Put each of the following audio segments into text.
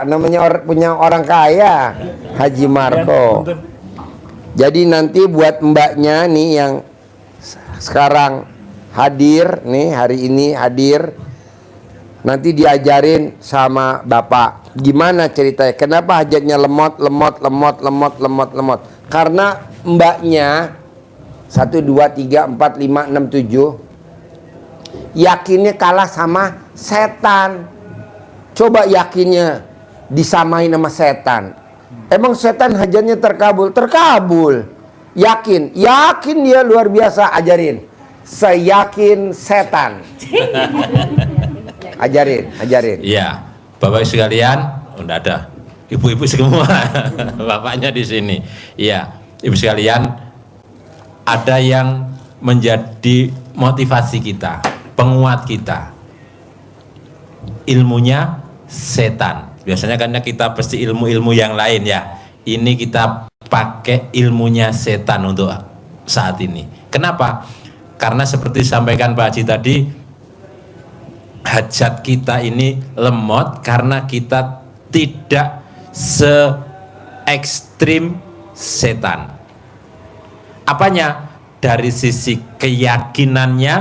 namanya punya orang kaya, Haji Marco. Jadi nanti buat mbaknya nih yang sekarang hadir nih, hari ini hadir, nanti diajarin sama bapak gimana ceritanya, kenapa hajatnya lemot. Karena mbaknya 1, 2, 3, 4, 5, 6, 7 yakinnya kalah sama setan. Coba yakinnya disamain sama setan. Emang setan hajatnya terkabul? Terkabul. Yakin dia luar biasa. Ajarin, seyakin setan. Ajarin. Iya, Bapak sekalian, udah ada ibu-ibu semua, bapaknya di sini. Iya, ibu sekalian, ada yang menjadi motivasi kita, penguat kita. Ilmunya setan. Biasanya karena kita pasti ilmu-ilmu yang lain ya. Ini kita pakai ilmunya setan untuk saat ini. Kenapa? Karena seperti disampaikan Pak Haji tadi, hajat kita ini lemot karena kita tidak se-ekstrim setan. Apanya? Dari sisi keyakinannya,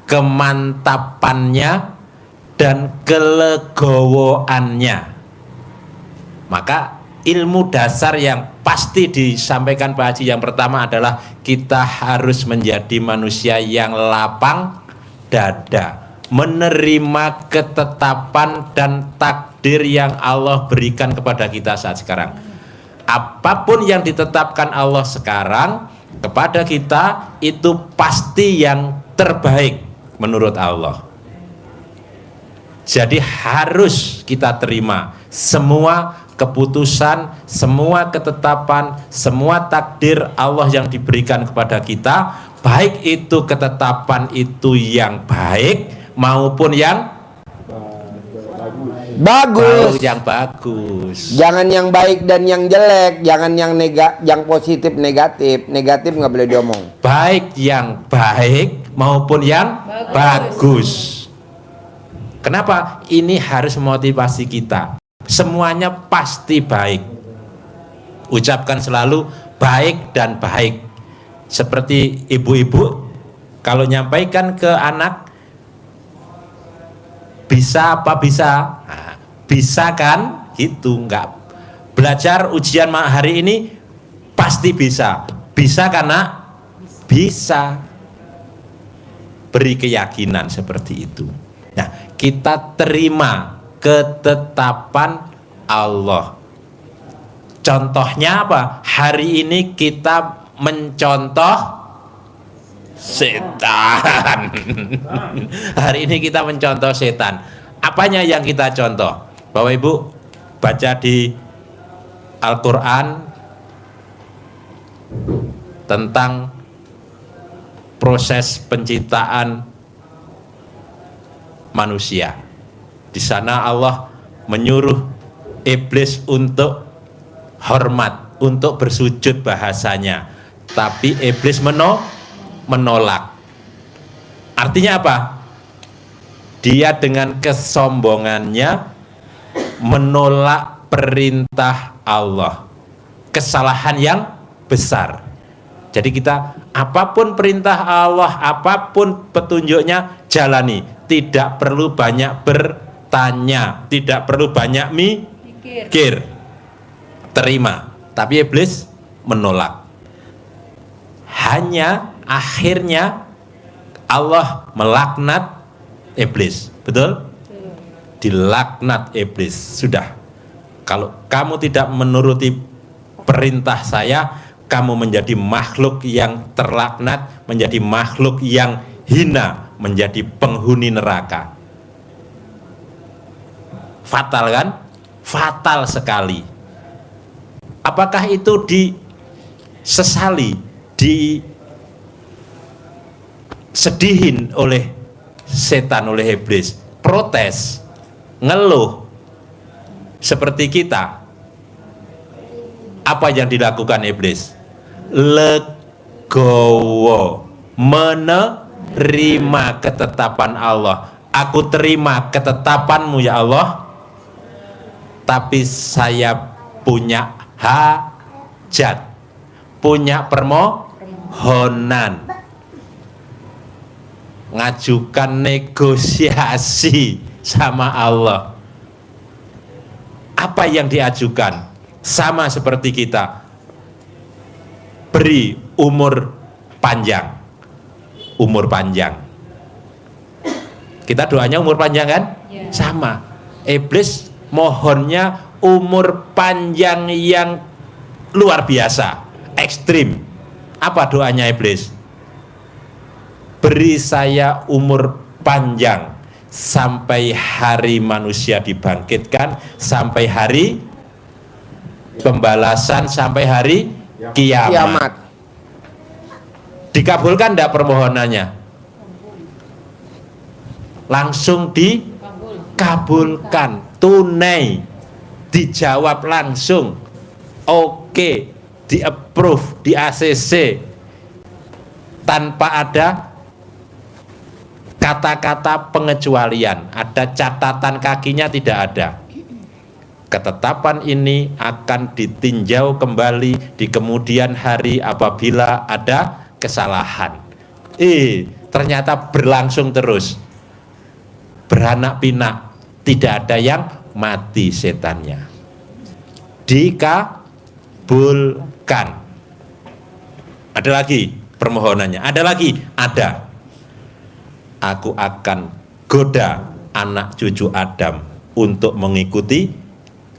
kemantapannya, dan kelegowoannya. Maka ilmu dasar yang pasti disampaikan Pak Haji yang pertama adalah kita harus menjadi manusia yang lapang dada, menerima ketetapan dan takdir yang Allah berikan kepada kita saat sekarang. Apapun yang ditetapkan Allah sekarang kepada kita itu pasti yang terbaik menurut Allah. Jadi harus kita terima semua keputusan, semua ketetapan, semua takdir Allah yang diberikan kepada kita, baik itu ketetapan itu yang baik maupun yang bagus. Yang bagus. Jangan yang baik dan yang jelek, jangan yang positif negatif. Negatif nggak boleh diomong. Baik yang baik maupun yang bagus. Kenapa? Ini harus memotivasi kita. Semuanya pasti baik. Ucapkan selalu baik dan baik. Seperti ibu-ibu kalau nyampaikan ke anak, bisa apa bisa? Nah, bisa kan? Gitu, enggak. Belajar ujian hari ini pasti bisa. Bisa karena bisa. Beri keyakinan seperti itu. Nah, kita terima ketetapan Allah. Contohnya apa? Hari ini kita mencontoh setan. Hari ini kita mencontoh setan. Apanya yang kita contoh? Bapak Ibu baca di Al-Quran tentang proses penciptaan manusia. Di sana Allah menyuruh iblis untuk hormat, untuk bersujud bahasanya. Tapi iblis menolak. Artinya apa? Dia dengan kesombongannya menolak perintah Allah. Kesalahan yang besar. Jadi kita apapun perintah Allah, apapun petunjuknya, jalani. Tidak perlu banyak bertanya, tidak perlu banyak mikir. Terima. Tapi iblis menolak. Hanya akhirnya Allah melaknat iblis. Betul? Dilaknat iblis. Sudah. Kalau kamu tidak menuruti perintah saya, kamu menjadi makhluk yang terlaknat, menjadi makhluk yang hina, menjadi penghuni neraka. Fatal kan? Fatal sekali. Apakah itu disesali, disedihin oleh setan, oleh iblis? Protes, ngeluh, seperti kita. Apa yang dilakukan iblis? Legowo, menerima ketetapan Allah. Aku terima ketetapanmu ya Allah. tapi saya punya hajat, punya permohonan, ngajukan negosiasi sama Allah. Apa yang diajukan? Sama seperti kita, beri umur panjang. Umur panjang. Kita doanya umur panjang kan? Yeah. Sama. Iblis mohonnya umur panjang yang luar biasa, ekstrim. Apa doanya iblis? Beri saya umur panjang sampai hari manusia dibangkitkan, sampai hari pembalasan, sampai hari kiamat. Dikabulkan enggak permohonannya? Langsung dikabulkan, tunai, dijawab langsung, oke, di approve, di ACC, tanpa ada kata-kata pengecualian, ada catatan kakinya, tidak ada. Ketetapan ini akan ditinjau kembali di kemudian hari apabila ada kesalahan. Ternyata berlangsung terus, beranak pinak, tidak ada yang mati setannya. Dikabulkan. Ada lagi permohonannya, ada lagi, ada. Aku akan goda anak cucu Adam untuk mengikuti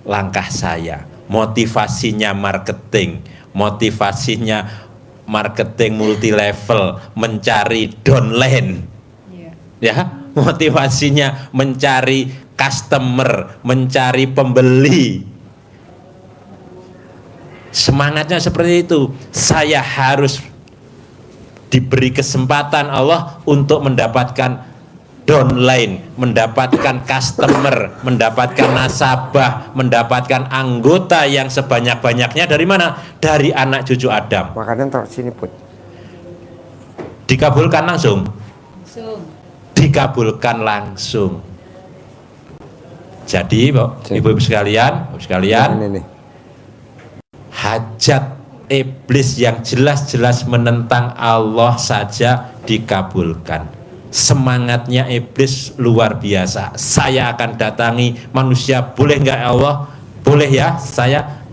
langkah saya. Motivasinya marketing, motivasinya marketing multi level, mencari downline, ya, motivasinya mencari customer, mencari pembeli. Semangatnya seperti itu. Saya harus diberi kesempatan Allah untuk mendapatkan downline, mendapatkan customer, mendapatkan nasabah, mendapatkan anggota yang sebanyak-banyaknya. Dari mana? Dari anak cucu Adam. Makanan taruh sini Put. Dikabulkan langsung. Dikabulkan langsung. Jadi ibu-ibu sekalian, ini. Hajat iblis yang jelas-jelas menentang Allah saja dikabulkan. Semangatnya iblis luar biasa. Saya akan datangi manusia, boleh nggak Allah? Boleh ya, saya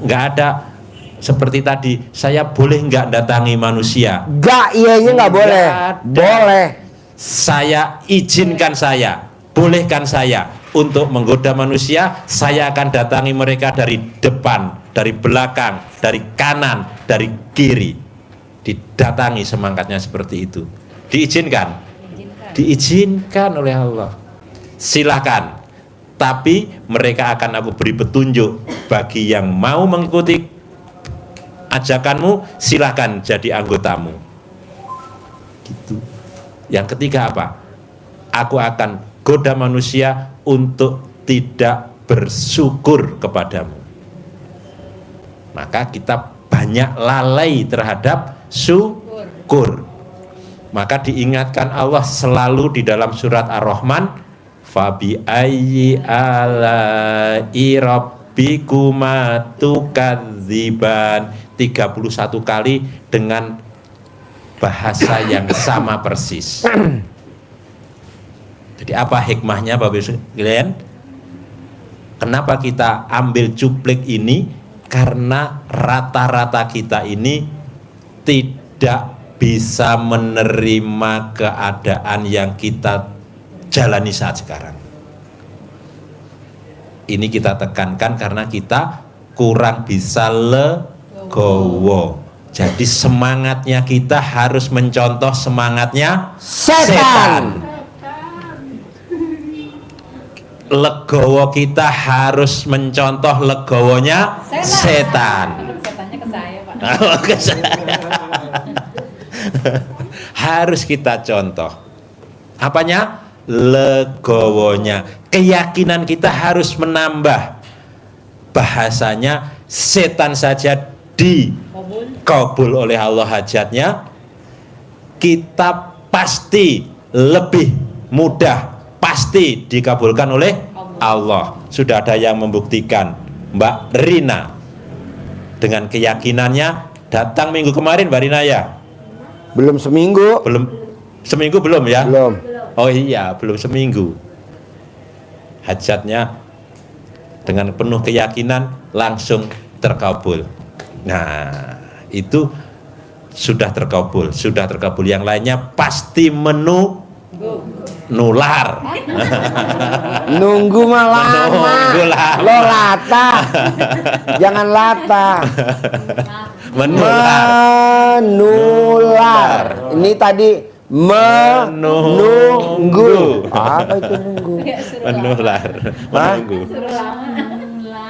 nggak ada seperti tadi. Saya boleh nggak datangi manusia? Nggak, iya nggak boleh. Boleh. Saya izinkan saya, bolehkan saya untuk menggoda manusia. Saya akan datangi mereka dari depan, dari belakang, dari kanan, dari kiri. Didatangi semangatnya seperti itu. Diizinkan? Diizinkan oleh Allah. Silakan. Tapi mereka akan aku beri petunjuk. Bagi yang mau mengikuti ajakanmu, silakan jadi anggotamu. Gitu. Yang ketiga apa? Aku akan goda manusia untuk tidak bersyukur kepadamu. Maka kita banyak lalai terhadap syukur. Maka diingatkan Allah selalu di dalam surat Ar-Rahman, fabi ayyi ala'i rabbikuma tukadziban, 31 kali dengan bahasa yang sama persis. Jadi apa hikmahnya Bapak Ibu sekalian? Kenapa kita ambil cuplik ini? Karena rata-rata kita ini tidak bisa menerima keadaan yang kita jalani saat sekarang. Ini kita tekankan karena kita kurang bisa legowo. Jadi semangatnya kita harus mencontoh semangatnya setan. Legowo kita harus mencontoh legowonya setan. Setannya ke saya, Pak. Ke saya. Harus kita contoh. Apanya? Legowonya. Keyakinan kita harus menambah. Bahasanya setan saja dikabul oleh Allah hajatnya, kita pasti lebih mudah, pasti dikabulkan oleh Allah. Sudah ada yang membuktikan. Mbak Rina dengan keyakinannya datang minggu kemarin, Mbak Rina ya? Belum seminggu. Belum seminggu belum ya? Belum. Oh iya, belum seminggu. Hajatnya dengan penuh keyakinan langsung terkabul. Nah, itu sudah terkabul, sudah terkabul. Yang lainnya pasti nular. Nunggu malah Menunggu lah. lo lata. Jangan lata. Menular. Ini tadi menunggu. Apa itu nunggu? Menular. Hah? Menunggu.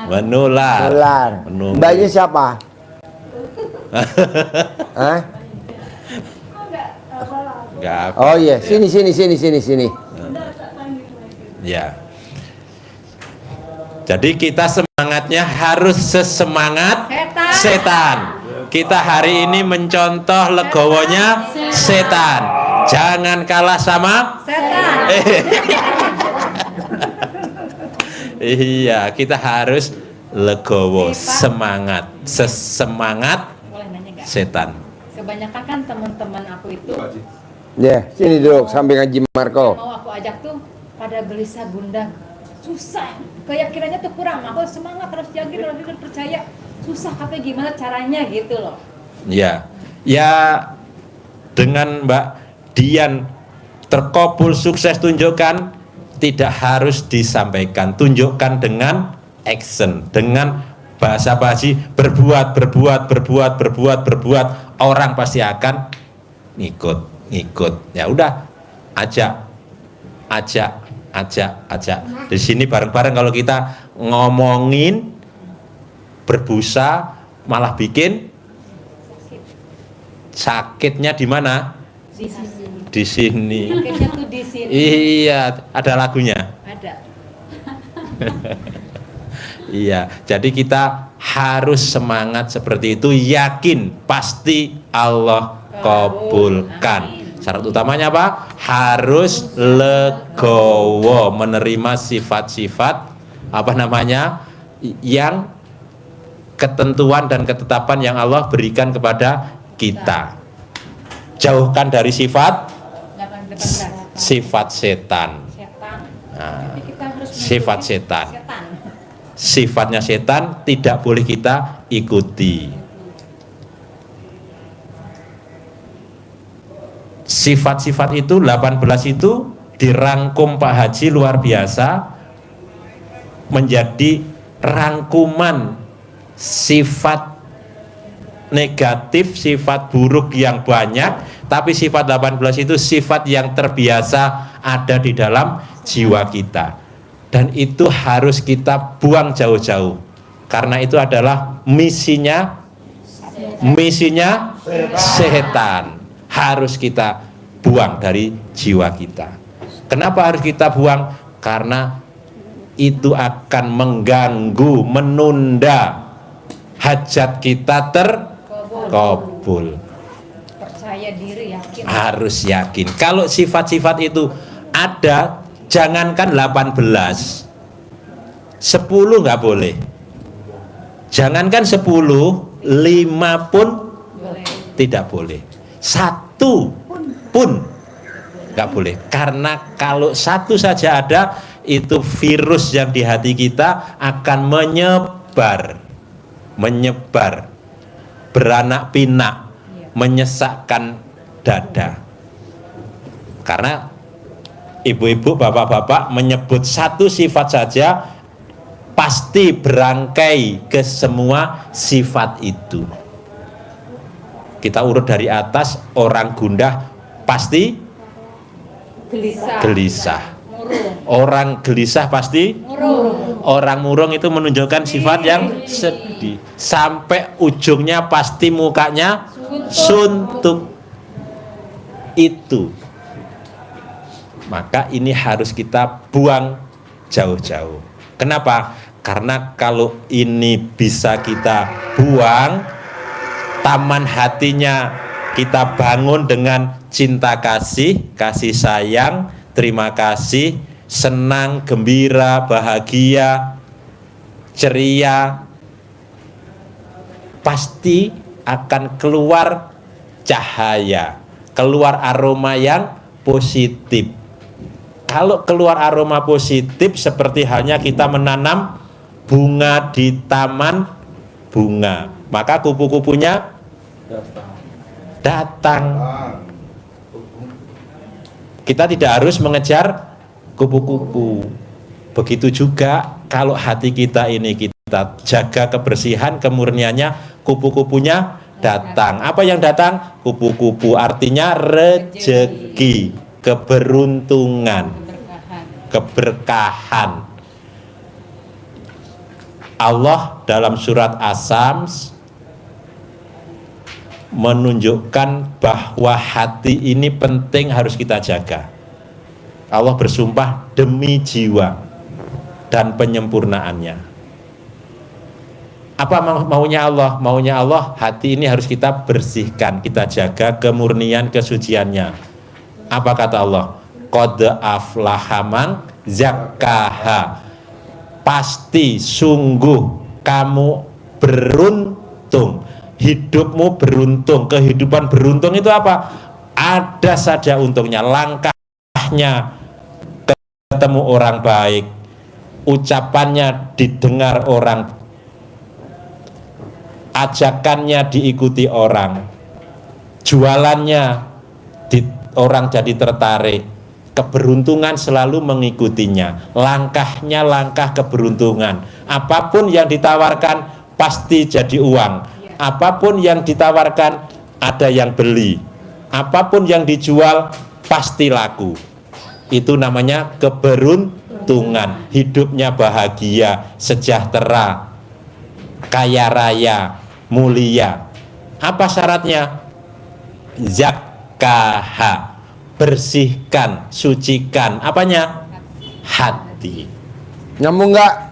Menular. Nular. Menunggu. Mbaknya siapa? Hah? Enggak. Oh iya, sini. Ya. Jadi kita semangatnya harus sesemangat setan. Kita hari ini mencontoh legowonya setan. Jangan kalah sama Setan. Iya, kita harus legowo, semangat, sesemangat Boleh nanya nggak? setan. Kebanyakan kan teman-teman aku itu Ya, sini duduk samping Haji Marco. mau aku ajak tuh pada gelisah gundah, susah, keyakinannya tuh kurang. Aku semangat terus yakin, terus percaya, susah katanya gimana caranya gitu loh. Ya, ya dengan Mbak Dian terkabul sukses, tunjukkan, tidak harus disampaikan, tunjukkan dengan action, dengan bahasa basi, berbuat, orang pasti akan ngikut. Ya udah, ajak. Di sini bareng-bareng kalau kita ngomongin berbusa malah bikin sakitnya di mana? Di sini. Di sini. Sakitnya tuh di sini. Iya, ada lagunya. Ada. Iya, jadi kita harus semangat seperti itu, yakin pasti Allah kabulkan. Syarat utamanya apa? Harus legowo, menerima sifat-sifat yang ketentuan dan ketetapan yang Allah berikan kepada kita. Jauhkan dari sifat setan. Nah, Jadi kita harus sifat mengikuti setan. setan. Sifatnya setan tidak boleh kita ikuti. Sifat-sifat itu 18 itu dirangkum Pak Haji luar biasa menjadi rangkuman sifat negatif, sifat buruk yang banyak, tapi sifat 18 itu sifat yang terbiasa ada di dalam jiwa kita. Dan itu harus kita buang jauh-jauh. Karena itu adalah misinya setan. Harus kita buang dari jiwa kita. Kenapa harus kita buang? Karena itu akan mengganggu, menunda hajat kita terkabul. Percaya diri, yakin. Harus yakin. Kalau sifat-sifat itu ada, jangankan 18, 10 nggak boleh. Jangankan 10, 5 pun Boleh. tidak boleh. 1 pun nggak boleh. Karena kalau 1 saja ada, itu virus yang di hati kita akan menyebar, beranak pinak, menyesakkan dada. Karena ibu-ibu, bapak-bapak menyebut 1 sifat saja pasti berangkai ke semua sifat itu. Kita urut dari atas, orang gundah pasti gelisah. Murung. Orang gelisah pasti Murung. orang murung, itu menunjukkan sifat yang sedih. Sampai ujungnya pasti mukanya suntuk. Itu. Maka ini harus kita buang jauh-jauh. Kenapa? Karena kalau ini bisa kita buang, taman hatinya kita bangun dengan cinta kasih, kasih sayang, terima kasih, senang, gembira, bahagia, ceria, pasti akan keluar cahaya, keluar aroma yang positif. Kalau keluar aroma positif seperti halnya kita menanam bunga di taman bunga, maka kupu-kupunya datang. Kita tidak harus mengejar kupu-kupu. Begitu juga kalau hati kita ini kita jaga kebersihan, kemurniannya, kupu-kupunya datang. Apa yang datang? Kupu-kupu, artinya rezeki, keberuntungan, keberkahan. Allah dalam surat As-Sams menunjukkan bahwa hati ini penting, harus kita jaga. Allah bersumpah demi jiwa dan penyempurnaannya. Apa maunya Allah? Maunya Allah, hati ini harus kita bersihkan, kita jaga kemurnian, kesuciannya. Apa kata Allah? Qad aflaha man zakkaha. Pasti, sungguh kamu beruntung, hidupmu beruntung. Kehidupan beruntung itu apa? Ada saja untungnya. Langkahnya ketemu orang baik, ucapannya didengar orang, ajakannya diikuti orang, jualannya orang jadi tertarik, keberuntungan selalu mengikutinya. Langkahnya langkah keberuntungan. Apapun yang ditawarkan pasti jadi uang. Apapun yang ditawarkan ada yang beli. Apapun yang dijual pasti laku. Itu namanya keberuntungan. Hidupnya bahagia, sejahtera, kaya raya, mulia. Apa syaratnya? Zakkaha. Bersihkan, sucikan. Apanya? Hati. Nyambung nggak?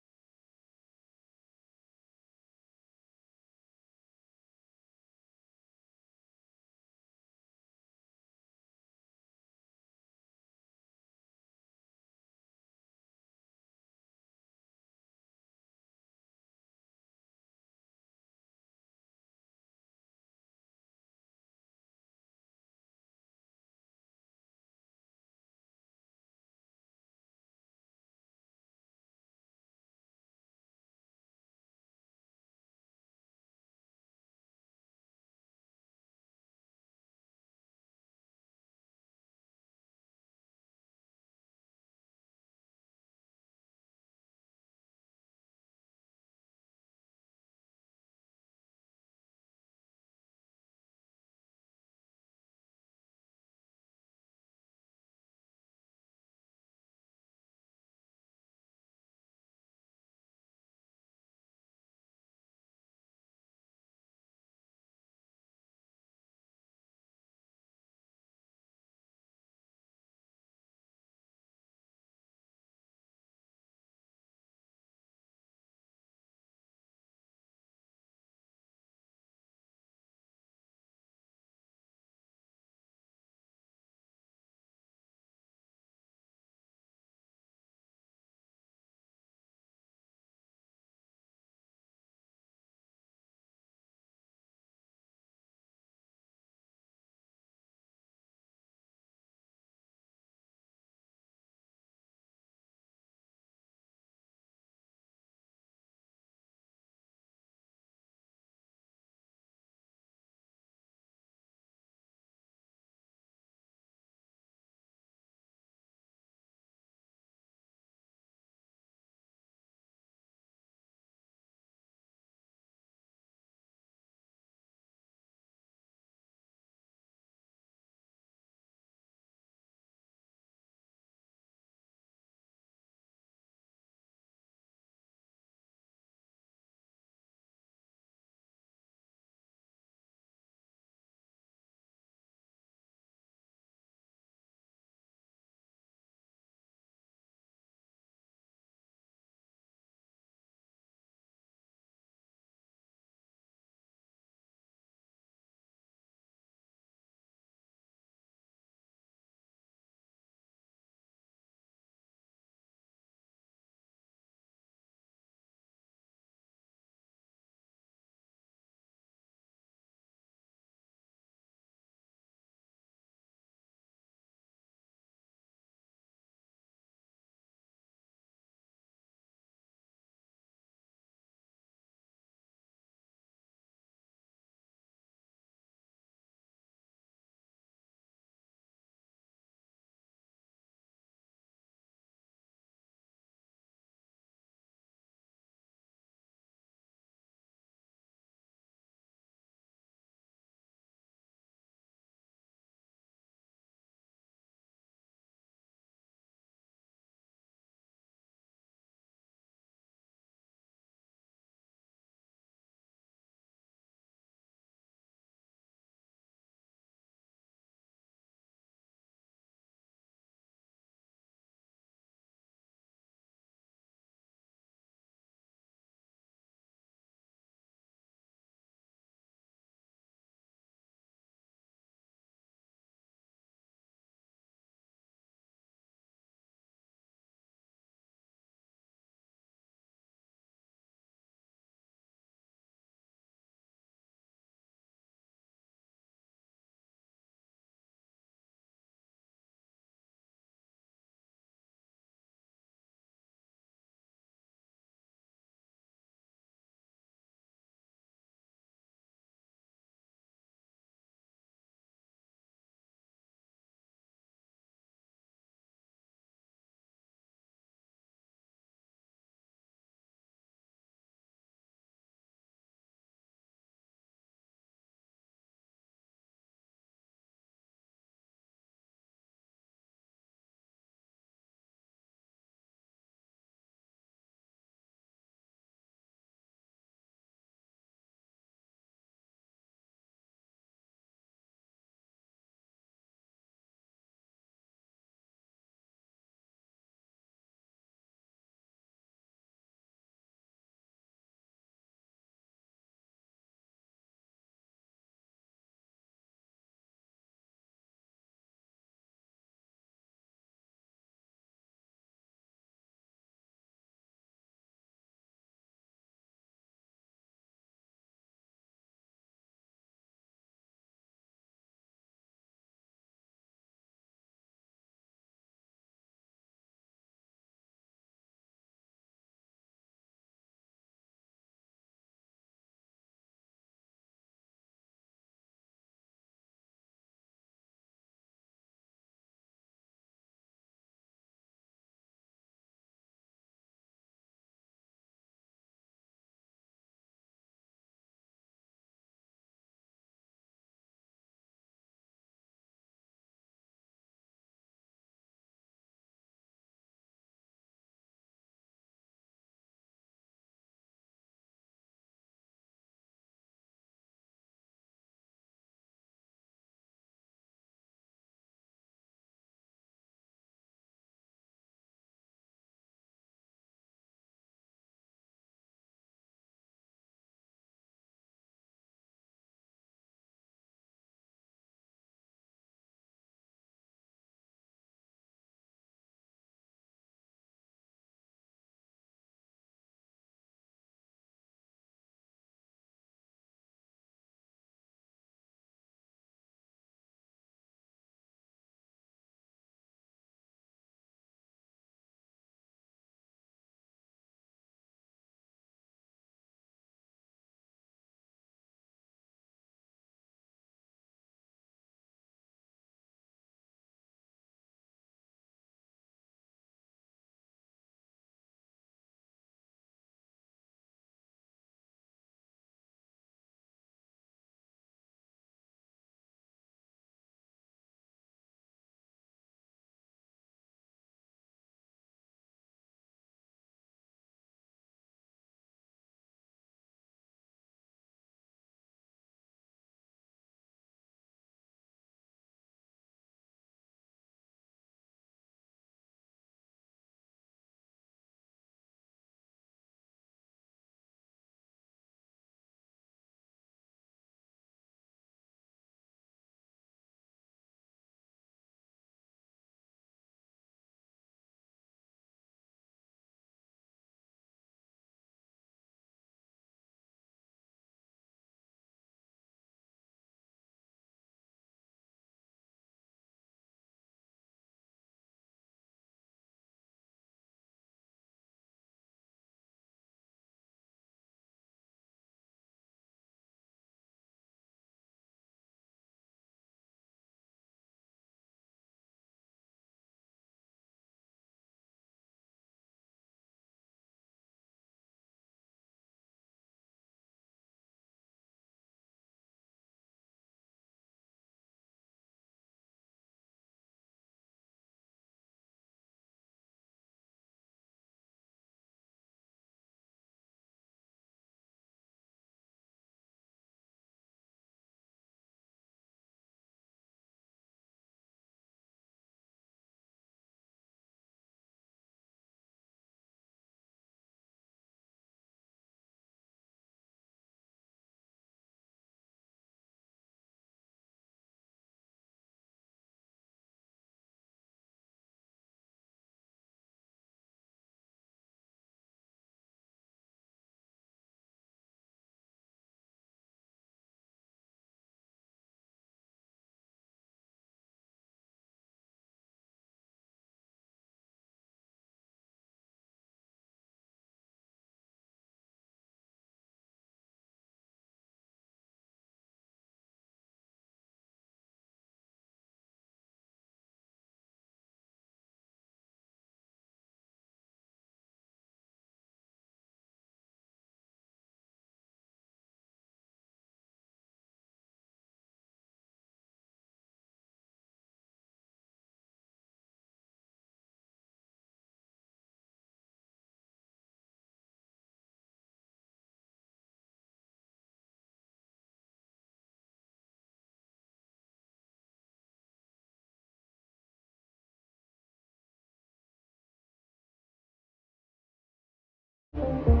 Thank you.